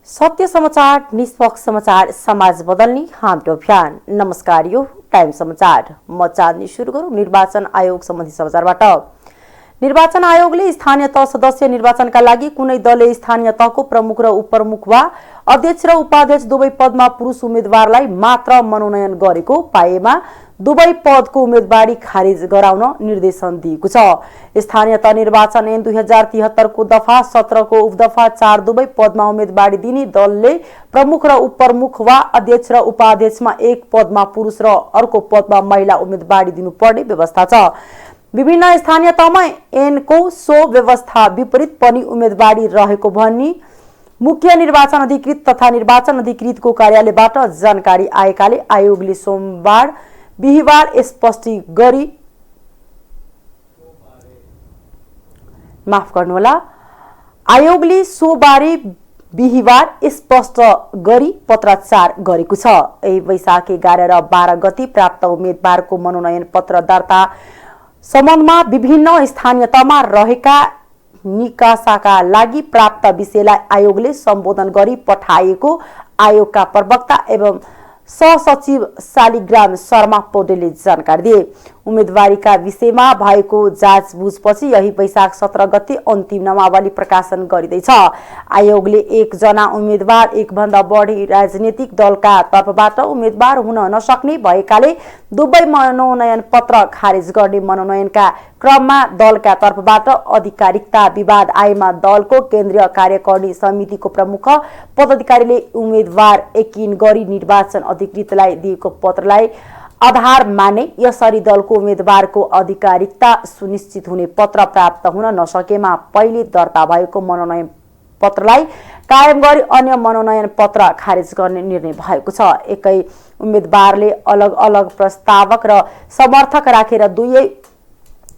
सत्य समाचार, निष्पक्ष समाचार, समाज बदल्ने हाम्रो अभियान। नमस्कार, यो टाइम समाचार। म चाँदनी सुरु गरौँ निर्वाचन आयोग सम्बन्धी समाचारबाट। निर्वाचन आयोगले स्थानीय तह सदस्य निर्वाचनका लागि कुनै दलले स्थानीय तहको प्रमुख र उपप्रमुख वा अध्यक्ष र उपाध्यक्ष दुवै पदमा पुरुष उम्मेदवारलाई मात्र मनोनयन गरेको पाएमा दुवै पदको उम्मेदवारी खारिज गराउन निर्देशन दिएको छ। स्थानीय तह निर्वाचन ऐन 2073 को दफा 17 को उपदफा 4 दुवै पदमा उम्मेदवारी दिने दलले प्रमुख र उपप्रमुख वा अध्यक्ष र उपाध्यक्षमा एक पदमा पुरुष र अर्को पदमा महिला उम्मेदवारी दिनुपर्ने व्यवस्था छ। विभिन्न स्थानीय तहमा ऐनको सो व्यवस्था विपरीत पनि उम्मेदवारी रहेको भनी मुख्य निर्वाचन अधिकृत तथा निर्वाचन अधिकृतको कार्यालयबाट जानकारी आएकाले आयोगले सोमबार बिहीबार स्पष्टी गरी माफ गर्नुहोला आयोगले सोमबार बिहीबार स्पष्ट गरी पत्राचार गरेको छ। यही वैशाख 11 र 12 गते प्राप्त उम्मेदवारको मनोनयन पत्र दर्ता सम्बन्धमा विभिन्न स्थानीय तहमा रहेका निकासाका लागि प्राप्त विषयलाई आयोगले सम्बोधन गरी पठाएको आयोगका प्रवक्ता एवं सहसचिव शालिग्राम शर्मा पौडेलले जानकारी दिए। उम्मेदवारीका विषयमा भएको जाँचबुझपछि यही वैशाख 17 गते अन्तिम नामावली प्रकाशन गरिँदैछ। आयोगले एक जना उम्मेदवार एक भन्दा बढी राजनीतिक दलका तर्फबाट उम्मेदवार हुन नसक्ने भएकाले दुवै मनोनयन पत्र खारेज गर्ने मनोनयनका क्रममा दलका तर्फबाट आधिकारिकता विवाद आएमा दलको केन्द्रीय कार्यकारिणी समितिको प्रमुख पदाधिकारीले उम्मेदवार यकिन गरी निर्वाचन अधिकृतलाई दिएको पत्रलाई आधार माने यसरी दलको उम्मेदवारको आधिकारिकता सुनिश्चित हुने पत्र प्राप्त हुन नसकेमा पहिले दर्ता भएको मनोनयन पत्रलाई कायम गरी अन्य मनोनयन पत्र खारेज गर्ने निर्णय भएको छ। एकै उम्मेदवारले अलग अलग प्रस्तावक र समर्थक राखेर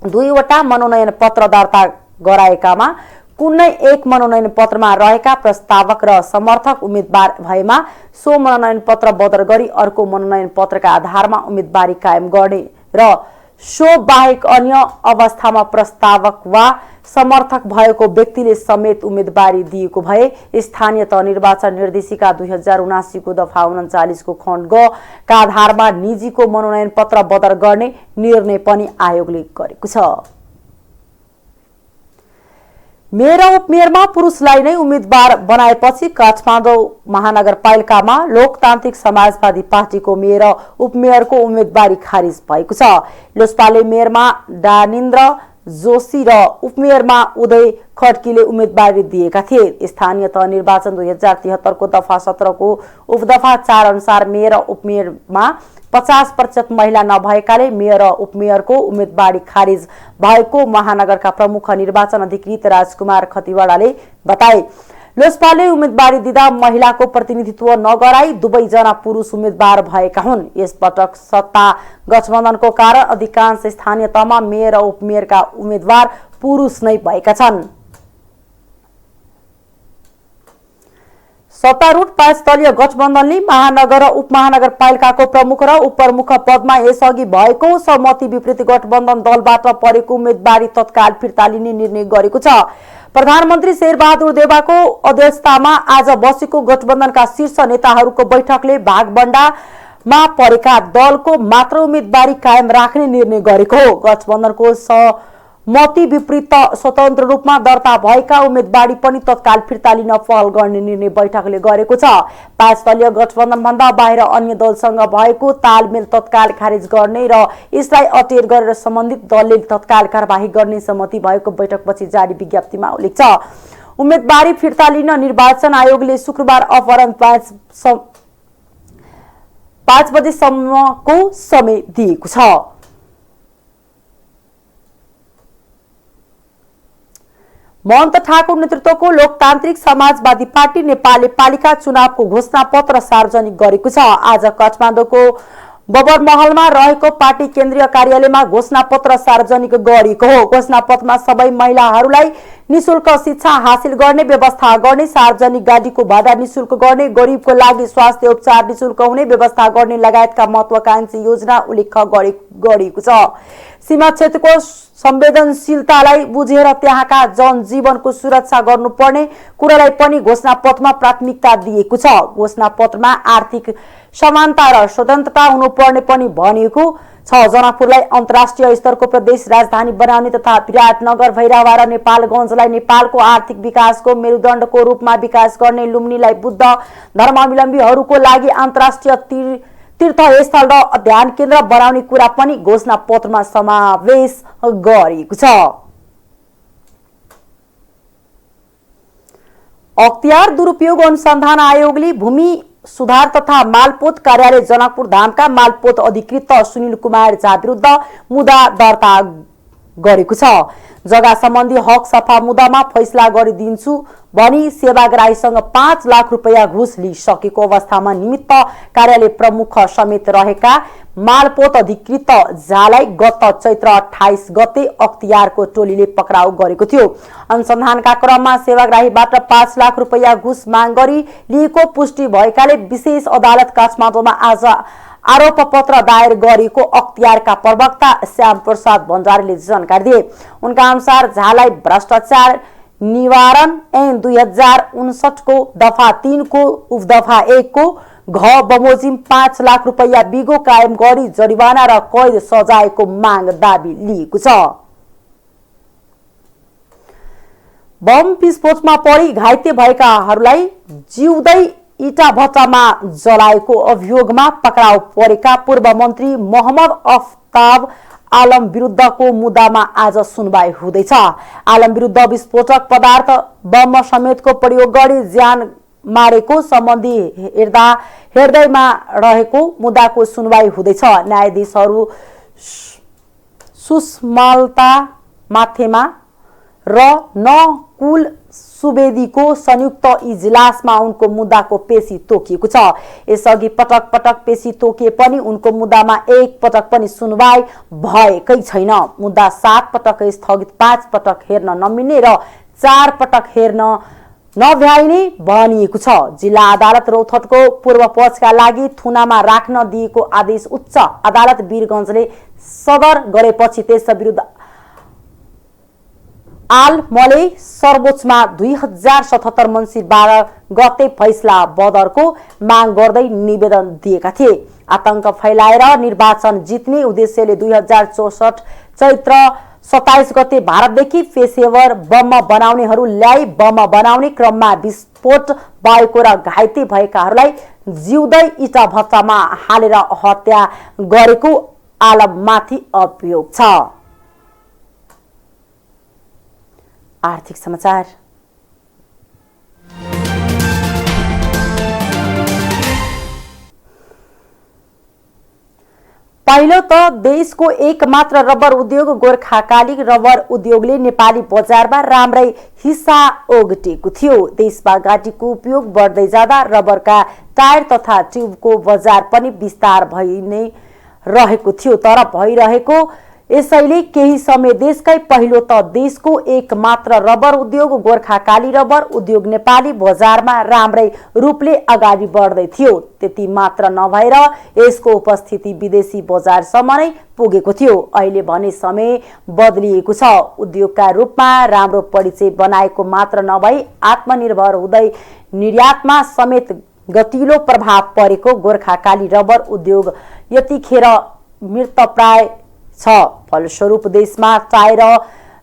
दुईवटा मनोनयन पत्र दर्ता गराएकामा कुनै एक मनोनयन पत्रमा रहेका प्रस्तावक र समर्थक उम्मेदवार भएमा सो मनोनयन पत्र बदर गरी अर्को मनोनयन पत्रका आधारमा उम्मेदवारी कायम गर्ने र सो बाहेक अन्य अवस्थामा प्रस्तावक वा समर्थक भएको व्यक्तिले समेत उम्मेदवारी दिएको भए स्थानीय तह निर्वाचन निर्देशिका 2079 को दफा 39 को खण्ड ग का आधारमा निजीको मनोनयन पत्र बदर गर्ने निर्णय पनि आयोगले गरेको छ। मेयर र उपमेयरमा पुरुषलाई नै उम्मेदवार बनाएपछि काठमाडौँ महानगरपालिकामा लोकतान्त्रिक समाजवादी पार्टीको मेयर र उपमेयरको उम्मेदवारी खारिज भएको छ। लोसपाले मेयरमा दानिन्द्र जोशी र उपमेयरमा उदय खड्कीले उम्मेदवारी दिएका थिए। स्थानीय तह निर्वाचन 2073 को दफा 17 को उपदफा 4 अनुसार मेयर र उपमेयरमा 50% महिला नभएकाले मेयर र उपमेयरको उम्मेदवारी खारिज भएको महानगरका प्रमुख निर्वाचन अधिकृत राजकुमार खतिवड़ाले बताए। लोसपाले उम्मेदवारी दिँदा महिलाको प्रतिनिधित्व नगराई दुवैजना पुरुष उम्मेदवार भएका हुन्। यसपटक सत्ता गठबन्धनको कारण अधिकांश स्थानीय तहमा मेयर र उपमेयरका उम्मेदवार पुरुष नै भएका छन्। सत्तारूढ 5 दलीय गठबन्धनले महानगर र उपमहानगरपालिकाको प्रमुख र उपप्रमुख पदमा यसअघि भएको सहमति विपरीत गठबन्धन दलबाट परेको उम्मेदवारी तत्काल फिर्ता लिने निर्णय गरेको छ। प्रधानमन्त्री शेरबहादुर देउवाको अध्यक्षतामा आज बसेको गठबन्धनका शीर्ष नेताहरूको बैठकले भागबण्डामा परेका दलको मात्र उम्मेदवारी कायम राख्ने निर्णय गरेको हो। गठबन्धनको सहमति विपरीत स्वतन्त्र रूपमा दर्ता भएका उम्मेदवारी पनि तत्काल फिर्ता लिन पहल गर्ने निर्णय बैठकले गरेको छ। 5 दलीय गठबन्धन भन्दा बाहिर अन्य दलसँग भएको तालमेल तत्काल खारेज गर्ने र यसलाई अटेर गरेर सम्बन्धित दलले तत्काल कार्यवाही गर्ने सहमति भएको बैठकपछि जारी विज्ञप्तिमा उल्लेख छ। उम्मेदवारी फिर्ता लिन निर्वाचन आयोगले शुक्रबार अपराह्न 5 बजेसम्मको समय दिएको छ। महन्त ठाकुर नेतृत्वको लोकतान्त्रिक समाजवादी पार्टी नेपालले पालिका चुनावको घोषणा पत्र सार्वजनिक गरेको छ। आज काठमाडौँको बबरमहलमा रहेको पार्टी केन्द्रीय कार्यालयमा घोषणा पत्र सार्वजनिक गरिएको हो। घोषणा पत्रमा सबै महिलाहरूलाई निशुल्क शिक्षा हासिल गर्ने व्यवस्था गर्ने, सार्वजनिक गाडीको भाडा निशुल्क गर्ने, गरिबको लागि स्वास्थ्य उपचार निशुल्क हुने व्यवस्था गर्ने लगायतका महत्वाकांक्षी योजना उल्लेख गरिएको छ। सीमा क्षेत्रको संवेदनशीलतालाई बुझेर त्यहाँका जनजीवनको सुरक्षा गर्नुपर्ने कुरालाई पनि घोषणापत्रमा प्राथमिकता दिएको छ। घोषणापत्रमा आर्थिक समानता र स्वतन्त्रता हुनुपर्ने पनि भनिएको छ। जनकपुरलाई अन्तर्राष्ट्रिय स्तरको प्रदेश राजधानी बनाउने तथा विराटनगर, भैरवा र नेपालगञ्जलाई नेपालको आर्थिक विकासको मेरुदण्डको रूपमा विकास गर्ने, लुम्बिनीलाई बुद्ध धर्मावलम्बीहरूको लागि अन्तर्राष्ट्रिय तीर्थस्थल र ध्यान केन्द्र बनाउने कुरा पनि घोषणापत्रमा समावेश गरिएको छ। अख्तियार दुरुपयोग अनुसन्धान आयोगले भूमि सुधार तथा मालपोत कार्यालय जनकपुर धामका मालपोत अधिकृत सुनिल कुमार झा विरुद्ध मुद्दा दर्ता गरेको छ। जग्गा सम्बन्धी हक सफा मुद्दामा फैसला गरिदिन्छु भनी सेवाग्राहीसँग 5 लाख रुपैयाँ घुस लिइसकेको अवस्थामा निमित्त कार्यालय प्रमुख समेत रहेका मालपोत अधिकृत झालाई गत चैत्र 28 गते अख्तियारको टोलीले पक्राउ गरेको थियो। अनुसन्धानका क्रममा सेवाग्राहीबाट 5 लाख रुपैयाँ घुस माग गरी लिएको पुष्टि भएकाले विशेष अदालत काठमाडौँमा आज आरोप पत्र दायर गरेको अख्तियारका प्रवक्ता श्याम प्रसाद भण्डारीले जानकारी दिए। उनका अनुसार झालाई भ्रष्टाचार निवारण ऐन 2059 को दफा 3 को उपदफा 1 को घ बमोजिम 5 लाख रुपैयाँ बिगो कायम गरी जरिवाना र कैद सजायको माग दाबी लिएको छ। बम विस्फोटमा परि घाइते भएकाहरूलाई जिउँदै इटा भट्टामा जलाएको अभियोगमा पक्राउ परेका पूर्व मन्त्री मोहम्मद अफ्ताब आलम विरुद्धको मुद्दामा आज सुनवाई हुँदैछ। आलम विरुद्ध विस्फोटक पदार्थ बम समेतको प्रयोग गरी ज्यान मारेको सम्बन्धी हेर्दैमा रहेको मुद्दाको सुनवाई हुँदैछ। न्यायाधीशहरू सुषमलता माथेमा र नकुल सुवेदीको संयुक्त इजलासमा उनको मुद्दाको पेशी तोकिएको छ। यसअघि पटक पटक पेशी तोकिए पनि उनको मुद्दामा एक पटक पनि सुनवाई भएकै छैन। मुद्दा 7 पटक स्थगित, 5 पटक हेर्न नमिल्ने र 4 पटक हेर्न नभ्याइने भनिएको छ। जिल्ला अदालत रौतहटको पूर्व पक्षका लागि थुनामा राख्न दिएको आदेश उच्च अदालत वीरगञ्जले सदर गरेपछि त्यस विरुद्ध आलमले सर्वोच्चमा 2077 मङ्सिर 12 गते फैसला बदरको माग गर्दै निवेदन दिएका थिए। आतंक फैलाएर निर्वाचन जित्ने उद्देश्यले 2064 चैत्र 27 गते भारतदेखि पेशेवर बम बनाउनेहरू ल्याई बम बनाउने क्रममा विस्फोट भएको र घाइते भएकाहरूलाई जिउँदै इटा भट्टामा हालेर हत्या गरेको आलममाथि अभियोग छ। आर्थिक समाचार। पहिलो त देशको एकमात्र रबर उद्योग गोर्खाकाली रबर उद्योगले नेपाली बजारमा राम्रै हिस्सा ओगटेको थियो। देशमा घाटीको उपयोग बढ्दै जाँदा रबरका टायर तथा ट्युबको बजार पनि विस्तार भइ नै रहेको थियो। तर भइरहेको यसैले केही समय देशकै पहिलो त देशको एकमात्र रबर उद्योग गोर्खाकाली रबर उद्योग नेपाली बजारमा राम्रै रूपले अगाडि बढ्दै थियो। त्यति मात्र नभएर यसको उपस्थिति विदेशी बजारसम्म नै पुगेको थियो। अहिले भने समय बदलिएको छ। उद्योगका रूपमा राम्रो परिचय बनाएको मात्र नभई आत्मनिर्भर हुँदै निर्यातमा समेत गतिलो प्रभाव परेको गोर्खाकाली रबर उद्योग यतिखेर मृतप्राय छ। फलस्वरूप देशमा टायर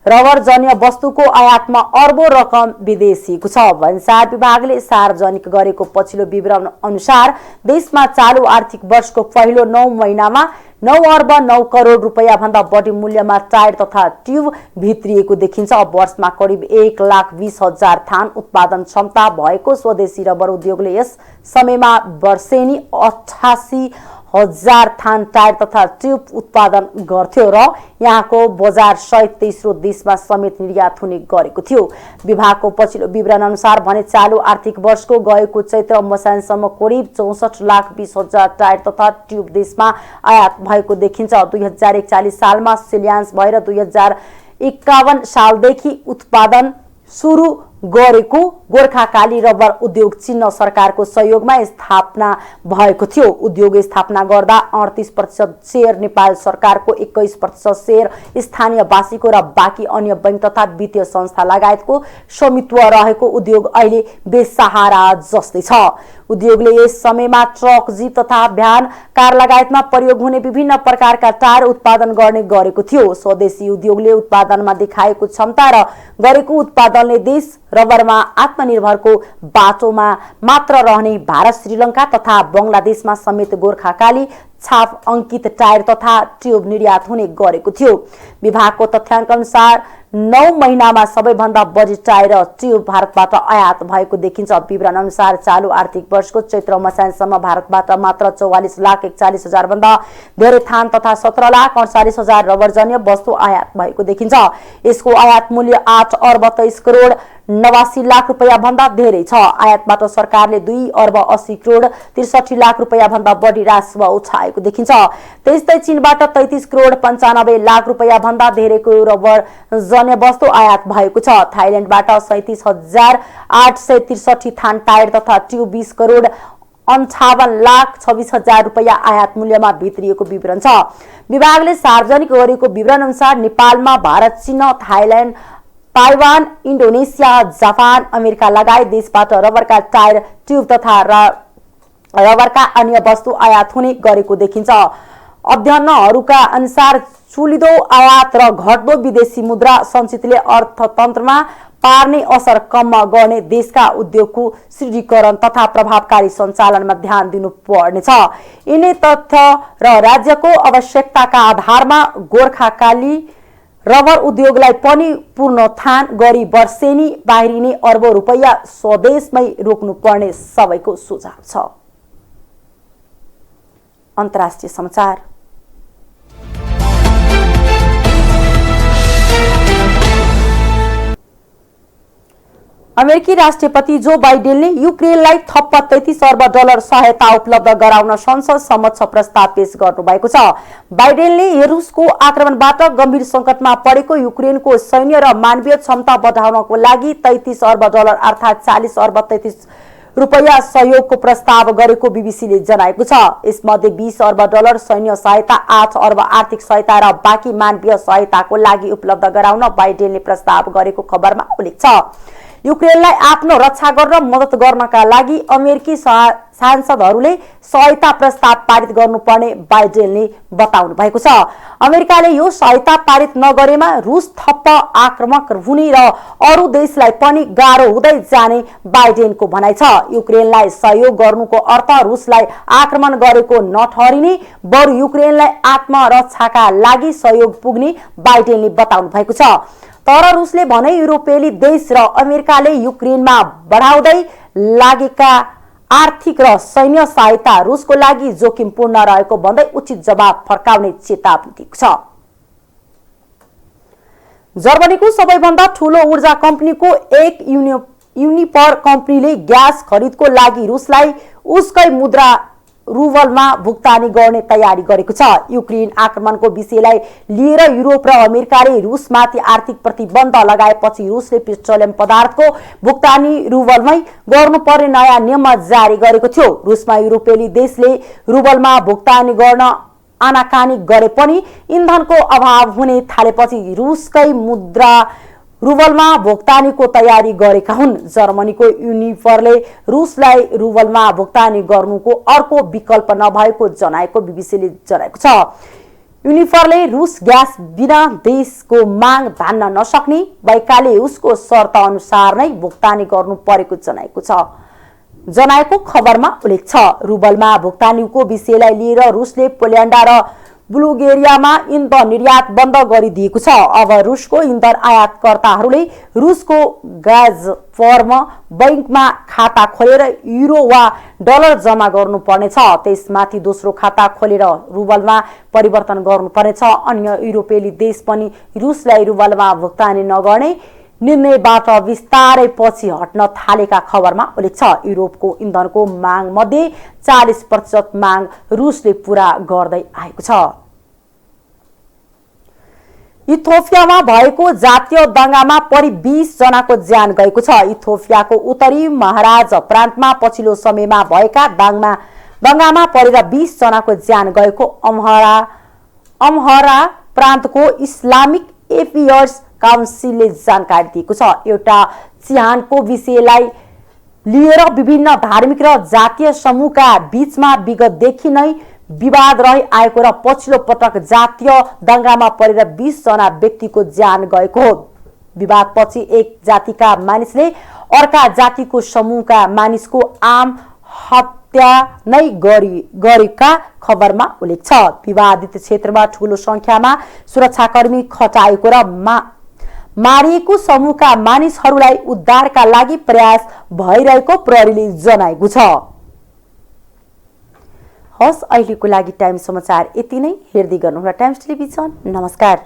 रबर जन्य वस्तुको आयातमा अर्बौं रकम विदेशीको छ। भन्सार विभागले सार्वजनिक गरेको पछिल्लो विवरण अनुसार देशमा चालू आर्थिक वर्षको पहिलो 9 महिनामा 9 अर्ब 9 करोड रुपैयाँ भन्दा बढी मूल्यमा टायर तथा ट्युब भित्रिएको देखिन्छ। वर्षमा करिब 1,20,000 थान उत्पादन क्षमता भएको स्वदेशी रबर उद्योगले यस समयमा वर्षेनी 88,000 थान टायर तथा ट्युब उत्पादन गर्थ्यो र यहाँको बजार सहित तेस्रो देशमा समेत निर्यात हुने गरेको थियो। विभागको पछिल्लो विवरण अनुसार भने चालू आर्थिक वर्षको गएको चैत्र मसानसम्म करिब 64,20,000 टायर तथा ट्युब देशमा आयात भएको देखिन्छ। 2041 सालमा सेलियान्स भएर 2051 सालदेखि उत्पादन सुरु गरेको गोर्खाकाली रबर उद्योग चिन्ह सरकारको सहयोगमा स्थापना भएको थियो। उद्योग स्थापना गर्दा 38% शेयर नेपाल सरकारको, 21% शेयर स्थानीयवासीको र बाँकी अन्य बैंक तथा वित्तीय संस्था लगायतको स्वामित्व रहेको उद्योग अहिले बेसहारा जस्तै छ। उद्योगले यस समयमा ट्रक, जीप तथा भ्यान, कार लगायतमा प्रयोग हुने विभिन्न प्रकारका टायर उत्पादन गर्ने गरेको थियो। स्वदेशी उद्योगले उत्पादनमा देखाएको क्षमता र गरेको उत्पादनले देश रबरमा आत्मनिर्भरको बाटोमा मात्र रहने भारत, श्रीलङ्का तथा बंगलादेशमा समेत गोर्खाकाली छाप अंकित टायर तथा ट्युब निर्यात हुने गरेको थियो। विभागको तथ्याङ्क अनुसार 9 महिनामा सबैभन्दा बढी टायर र ट्युब भारतबाट आयात भएको देखिन्छ। विवरण अनुसार चालु आर्थिक वर्षको चैत्र मसानसम्म भारतबाट मात्र 44,41,000 भन्दा धेरै थान तथा 17,48,000 रबरजन्य वस्तु आयात भएको देखिन्छ। यसको आयात मूल्य 8 अर्ब 23 करोड 89 लाख रुपैयाँ भन्दा धेरै छ। आयातबाट सरकारले 2 अर्ब 80 करोड 63 लाख रुपैयाँ भन्दा बढी राजस्व उठाएको देखिन्छ। त्यस्तै चीनबाट 33 करोड 95 लाख रुपैयाँ भन्दा धेरैको रबर जन्य वस्तु आयात भएको छ। थाइल्याण्डबाट 37,863 थान टायर तथा ट्युब 20 करोड 58 लाख 26,000 रुपैयाँ आयात मूल्यमा भित्रिएको विवरण छ। विभागले सार्वजनिक गरेको विवरण अनुसार नेपालमा भारत, चीन, Thailand, Taiwan, Indonesia, Japan, America लगायत देशबाट रबरका टायर, ट्युब तथा रबरका अन्य वस्तु आयात हुने गरेको देखिन्छ। अध्ययनहरूका अनुसार चुलिदो आयात र घट्दो विदेशी मुद्रा सञ्चितले अर्थतन्त्रमा पार्ने असर कम गर्ने देशका उद्योगको सुदृढीकरण तथा प्रभावकारी सञ्चालनमा ध्यान दिनुपर्नेछ। यिनै तथ्य र राज्यको आवश्यकताका आधारमा गोर्खाकाली रबर उद्योगलाई पनि पुनरुत्थान गरी वर्षेनी बाहिरिने अर्बौं रुपैयाँ स्वदेशमै रोक्नुपर्ने सबैको सुझाव छ। अन्तर्राष्ट्रिय समाचार। अमेरिकी राष्ट्रपति जो बाइडेनले युक्रेनलाई थप 33 अर्ब डलर सहायता उपलब्ध गराउन संसद समक्ष प्रस्ताव पेश गर्नुभएको छ। बाइडेनले रुसको आक्रमणबाट गम्भीर संकटमा परेको युक्रेनको सैन्य र मानवीय क्षमता बढाउनको लागि 33 अर्ब डलर अर्थात् 40 अर्ब 33 रुपैयाँ सहयोगको प्रस्ताव गरेको बीबीसीले जनाएको छ। यसमध्ये 20 अर्ब डलर सैन्य सहायता, 8 अर्ब आर्थिक सहायता र बाँकी मानवीय सहायताको लागि उपलब्ध गराउन बाइडेनले प्रस्ताव गरेको खबरमा उल्लेख छ। युक्रेनलाई आफ्नो रक्षा गर्न मद्दत गर्नका लागि अमेरिकी सांसदहरूले सहायता प्रस्ताव पारित गर्नुपर्ने बाइडेनले बताउनु भएको छ। अमेरिकाले यो सहायता पारित नगरेमा रुस थप आक्रामक हुने र अरू देशलाई पनि गाह्रो हुँदै जाने बाइडेनको भनाइ छ। युक्रेनलाई सहयोग गर्नुको अर्थ रुसलाई आक्रमण गरेको नठहरिने, बरु युक्रेनलाई आत्मरक्षाका लागि सहयोग पुग्ने बाइडेनले बताउनु भएको छ। तर रुसले भने युरोपेली देश र अमेरिकाले युक्रेनमा बढाउँदै लागेका आर्थिक र सैन्य सहायता रुसको लागि जोखिमपूर्ण रहेको भन्दै उचित जवाब फर्काउने चेतावनी दिएको छ। जर्मनीको सबैभन्दा ठूलो ऊर्जा कम्पनीको एक युनिपर कम्पनीले ग्यास खरिदको लागि रुसलाई उसकै मुद्रा रुबलमा भुक्तानी गर्ने तयारी गरेको छ। युक्रेन आक्रमणको विषयलाई लिएर युरोप र अमेरिकाले रुसमाथि आर्थिक प्रतिबन्ध लगाएपछि रुसले पेट्रोलियम पदार्थको भुक्तानी रुबलमै गर्नुपर्ने नयाँ नियम जारी गरेको थियो। रुसमा युरोपेली देशले रुबलमा भुक्तानी गर्न आनाकानी गरे पनि इन्धनको अभाव हुने थालेपछि रुसकै मुद्रा रुबलमा भुक्तानीको तयारी गरेका हुन्। जर्मनीको युनिफरले रुसलाई रुबलमा भुक्तानी गर्नुको अर्को विकल्प नभएको जनाएको बीबीसीले जनाएको छ। युनिफरले रुस ग्यास बिना देशको माग धान्न नसक्ने भएकाले उसको शर्त अनुसार नै भुक्तानी गर्नु परेको जनाएको खबरमा उल्लेख छ। रुबलमा भुक्तानीको विषयलाई लिएर रुसले पोल्यान्ड र बुल्गेरियामा इन्धन निर्यात बन्द गरिदिएको छ। अब रुसको इन्धन आयातकर्ताहरूले रुसको गाजप्रोम बैंकमा खाता खोलेर युरो वा डलर जम्मा गर्नुपर्नेछ। त्यसमाथि दोस्रो खाता खोलेर रुबलमा परिवर्तन गर्नुपर्नेछ। अन्य युरोपेली देश पनि रुसलाई रुबलमा भुक्तानी नगर्ने निर्णयबाट विस्तारै पछि हट्न थालेका खबरमा उल्लेख छ। युरोपको इन्धनको माग मध्ये 40% माग रुसले पूरा गर्दै आएको छ। इथियोपियामा भएको जातीय दंगामा परि 20 जनाको ज्यान गएको छ। इथियोपियाको उत्तरी महाराज प्रान्तमा पछिल्लो समयमा भएका दंगामा परेर 20 जनाको ज्यान गएको अमहरा प्रान्तको इस्लामिक एफेयर्स काउन्सिलले जानकारी दिएको छ। एउटा चिहानको विषयलाई लिएर विभिन्न धार्मिक र जातीय समूहका बीचमा विगतदेखि नै विवाद रही आएको र पछिल्लो पटक जातीय दंगामा परेर 20 जना व्यक्तिको ज्यान गएको हो। विवादपछि एक जातिका मानिसले अर्का जातिको समूहका मानिसको आम हत्या नै गरेका खबरमा उल्लेख छ। विवादित क्षेत्रमा ठूलो संख्यामा सुरक्षाकर्मी खटाएको र मारिएको समूहका मानिसहरूलाई उद्धारका लागि प्रयास भइरहेको प्रहरीले जनाएको छ। हस्, अहिलेको लागि टाइम समाचार यति नै। हेर्दै गर्नुहोला टाइम्स टेलिभिजन। नमस्कार।